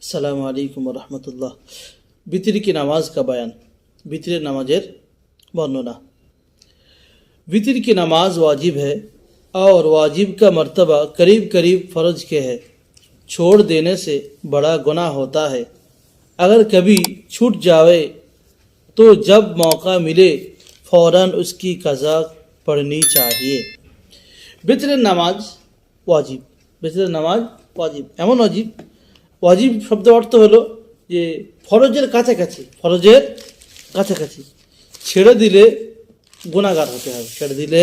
अस्सलामु अलैकुम व रहमतुल्लाह। वितर की नमाज का बयान। वितर नमाजेर वर्णना। वितर की नमाज वाजिब है और वाजिब का मर्तबा करीब करीब फ़र्ज के है। छोड़ देने से बड़ा गुनाह होता है। अगर कभी छूट जावे तो जब मौका मिले फ़ौरन उसकी कज़ा पढ़नी चाहिए। वितर नमाज वाजिब। वितर नमाज वाजिब एमन वाजिब। ওয়াজিব শব্দ অর্থ হলো যে ফরজের কাছাকাছি, ফরজের কাছাকাছি। ছেড়ে দিলে গুনাহগার হতে হবে, ছেড়ে দিলে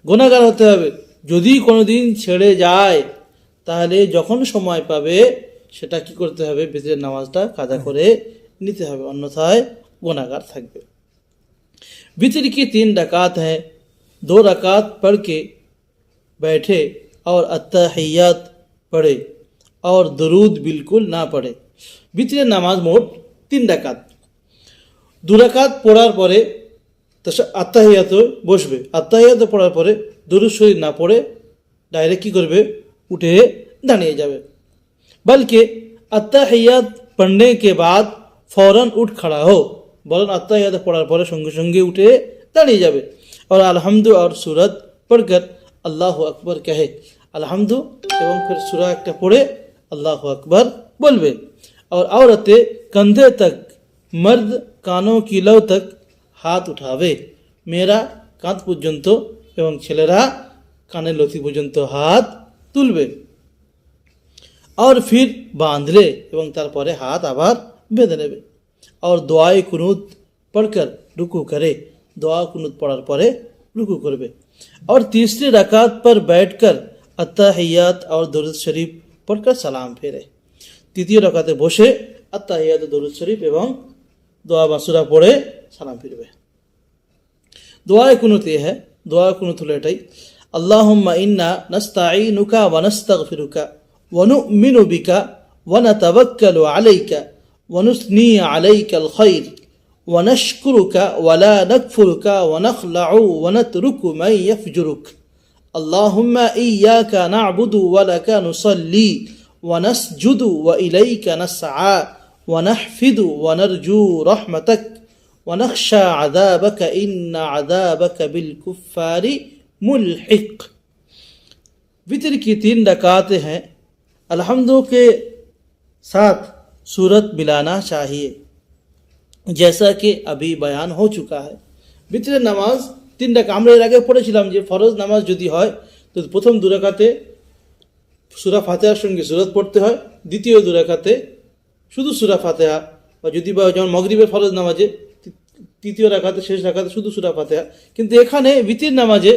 গুনাহগার হতে হবে। যদি কোনো দিন ছেড়ে যায় তাহলে যখন সময় পাবে সেটা কি করতে হবে, ভিতরের নামাজটা কাজা করে নিতে হবে, অন্যথায় গুনাহগার থাকবে। वितर की 3 रकात हैं। 2 रकात पढ़ के बैठे और अत्तहियात पढ़े और दरूद बिल्कुल ना पढ़े। वितरेर नामाज मोट 3 रकात। 2 रकात पढ़ार परे আত্তাহিয়াতে বসবে। আত্তাহিয়াতে পড়ার পরে দরুদ শরীফ না পড়ে ডাইরেক্ট কি করবে, উঠে দাঁড়িয়ে যাবে। बल्कि अत्ताहियात पढ़ने के बाद फ़ौरन उठ खड़ा हो। বলেন আত্তাহিয়াত পড়ার পরে সঙ্গে সঙ্গে উঠে দাঁড়িয়ে যাবে और अलहम्दु और सूरत पढ़कर अल्लाह अकबर कहे। अलहम्दु एवं फिर सूरा একটা পড়ে अल्लाह अकबर बोलबे। और औरतें कंधे तक, मर्द कानों की लौ तक हाथ उठावे। मेरा कांध पर्यन्त एवं छेलेरा कानेर लति पर्यन्त हाथ तुलबे और फिर बांधले एवं तारपरे हाथ आबार बेঁধে নেবে। और दुआए कुनूत पढ़कर रुकू करे। दुआ कुनूत पढ़ार परे रुकू करबे। और तीसरी रकात पर बैठकर अत्ताहियात और दरूद शरीफ पढ़कर सलाम फेरे। तृतीय रकाते बसे अत्ताहियात दरूद शरीफ एवं दुआ मासुरा पढ़े सलाम फिरबे। दुआए कुनूत ये है। दुआ कुनूत हलो एटाई, अल्लाहुम्मा इन्ना नस्ताईनुका व नस्तगफिरुका व नु'मिनु बिका व नतवक्कलु अलैका व नुस्नी अलैकल खैर व नशकुरुका व ला नकफुरुका व नखलउ व नतरुकु मन यफजुरुक। अल्लाहुम्मा इय्याका नअबुदु व लका नुसल्ली व नसजुदु व इलैका नसआ व नहफिदु व नरजू रहमतक व नख्शा अज़ाबका इन्ना अज़ाबका बिल कुफ्फारि मुल्हिक। वितर की 3 रकातें हैं। अलहम्दु के साथ सूरत मिलाना चाहिए, जैसा कि अभी बयान हो चुका है। वितर नमाज 3 রাকাত। আমরা এর আগে পড়েছিলাম যে ফরজ নামাজ যদি হয় তো প্রথম 2 রাকাতে সূরা ফাতিহার সঙ্গে সূরত পড়তে হয়, দ্বিতীয় 2 রাকাতে শুধু সূরা ফাতিহা, বা যদি বা যেমন মাগরিবের ফরজ নামাজে তৃতীয় রাকাতে শেষ রাকাতে শুধু সূরা ফাতিহা। কিন্তু এখানে বিতির নামাজে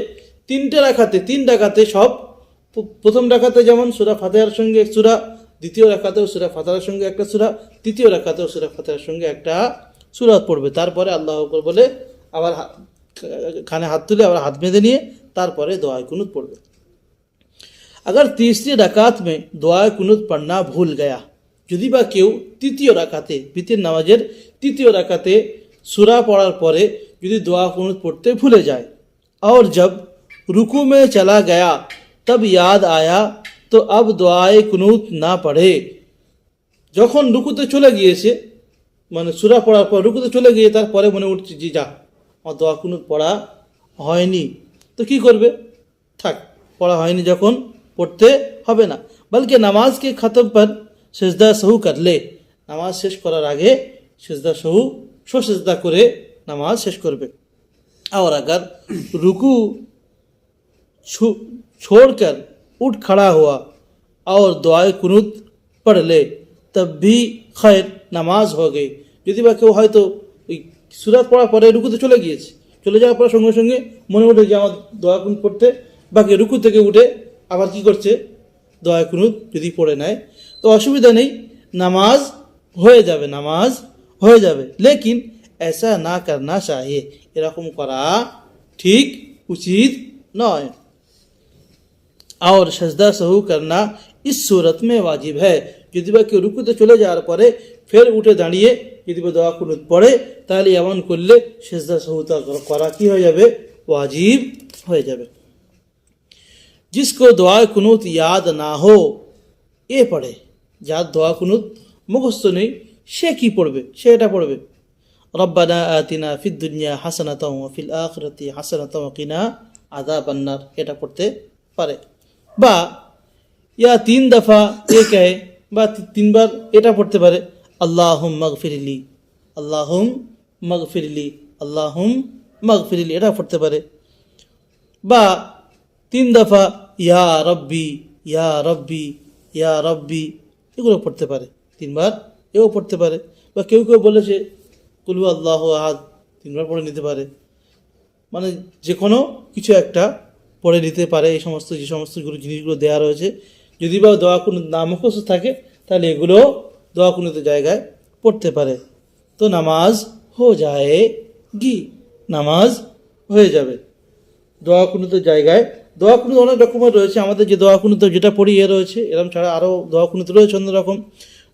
3 রাকাতে সব প্রথম রাকাতে যেমন সূরা ফাতিহার সঙ্গে এক সূরা, দ্বিতীয় রাকাতেও সূরা ফাতিহার সঙ্গে একটা সূরা, তৃতীয় রাকাতেও সূরা ফাতিহার সঙ্গে একটা সূরা পড়বে। তারপরে আল্লাহু আকবার বলে আবার खाने हाथ तुले और हाथ बेঁধে নিয়ে তারপরে दुआ कुनूत पढ़बे। अगर तीसरी रकात में दुआ कुनूत पढ़ना भूल गया, यदि बा केउ तृतीय रकाते वितर नामाजेर तृतीय रकाते सूरा पढ़ार परे यदि दुआ कुनूत पढ़ते भूले जाए और जब रुकू में चला गया तब याद आया तो अब दुआए कुनूत ना पढ़े। যখন রুকুতে চলে গিয়েছে, মানে সূরা পড়ার পর রুকুতে চলে গিয়ে তারপরে মনে উঠছে জি যা और दुआ कुनूत पढ़ा হয়নি, तो কি করবে, থাক, পড়া হয়নি যখন পড়তে হবে না। बल्कि नमाज के ख़त्म पर सिजदा सहू कर ले। नमाज शेष करार आगे सिजदा सहू शो सिजदा करे नमाज शेष करबे। और अगर रुकू छोड़कर उठ खड़ा हुआ और दुआए कुनूत पढ़ ले तब भी खैर, नमाज हो गई। यदि बा केउ হয়তো सूरत पढ़ार परे रुकुते चले गিয়েছে, चले যাওয়ার পর সঙ্গে সঙ্গে মনে ওঠে যে আমার দোয়া কুনূত পড়তে, বাকি রুকু থেকে উঠে আবার কি করছে, দোয়া কুনূত যদি পড়ে নেয় তো অসুবিধা নেই, নামাজ হয়ে যাবে, নামাজ হয়ে যাবে। लेकिन ऐसा ना करना चाहिए, এরকম করা ঠিক উচিত নয়। और सजदा सहू करना इस सूरत में वाजिब है। যদি বা কেউ রুকুতে চলে যাওয়ার পরে ফের উঠে দাঁড়িয়ে যদি বা দোয়া কুনূত পড়ে তাহলে এমন করলে সিজদা সাহুতা করা কি হয়ে যাবে, ওয়াজিব হয়ে যাবে। जिसको दुआ कुनूत याद ना हो ये पढ़े। যার দোয়া কুনুত মুখস্থ নেই, সে কি পড়বে? সে এটা পড়বে, রব্বানা আতিনা ফিদ দুনিয়া হাসানাতাও ওয়া ফিল আখিরাতি হাসানাতাও ওয়া কিনা আযাবান নার, এটা পড়তে পারে। বা ইয়া 3 দফা এ কহে, বা 3 বার এটা পড়তে পারে, আল্লাহুম্মা গফিরলি, আল্লাহুম্মা গফিরলি, আল্লাহুম্মা গফিরলি, এটা পড়তে পারে। বা 3 দফা ইয়া রব্বি, ইয়া রব্বি, ইয়া রব্বি, এগুলো পড়তে পারে 3 বার, এও পড়তে পারে। বা কেউ কেউ বলেছে কুল হু আল্লাহু আহাদ 3 বার পড়ে নিতে পারে। মানে যে কোনো কিছু একটা পড়ে নিতে পারে। এই সমস্ত যে সমস্ত জিনিসগুলো দেওয়া রয়েছে, যদি বা দোয়া কুনুত না মুখস্থ থাকে তাহলে এগুলো দোয়া কুনুতের জায়গায় পড়তে পারে। তো নামাজ হো যায়গি, নামাজ হয়ে যাবে। দোয়া কুনুতের জায়গায়, দোয়া কুনুত অনেক রকমের রয়েছে। আমাদের যে দোয়া কুনুত যেটা পড়ি রয়েছে, এরকম ছাড়া আরও দোয়া কুনুত রয়েছে অন্যরকম।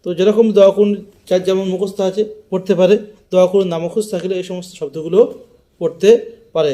তো যেরকম দোয়া কুনুত যার যেমন মুখস্থ আছে পড়তে পারে, দোয়া কুনুত না মুখস্থ থাকলে এই সমস্ত শব্দগুলো পড়তে পারে।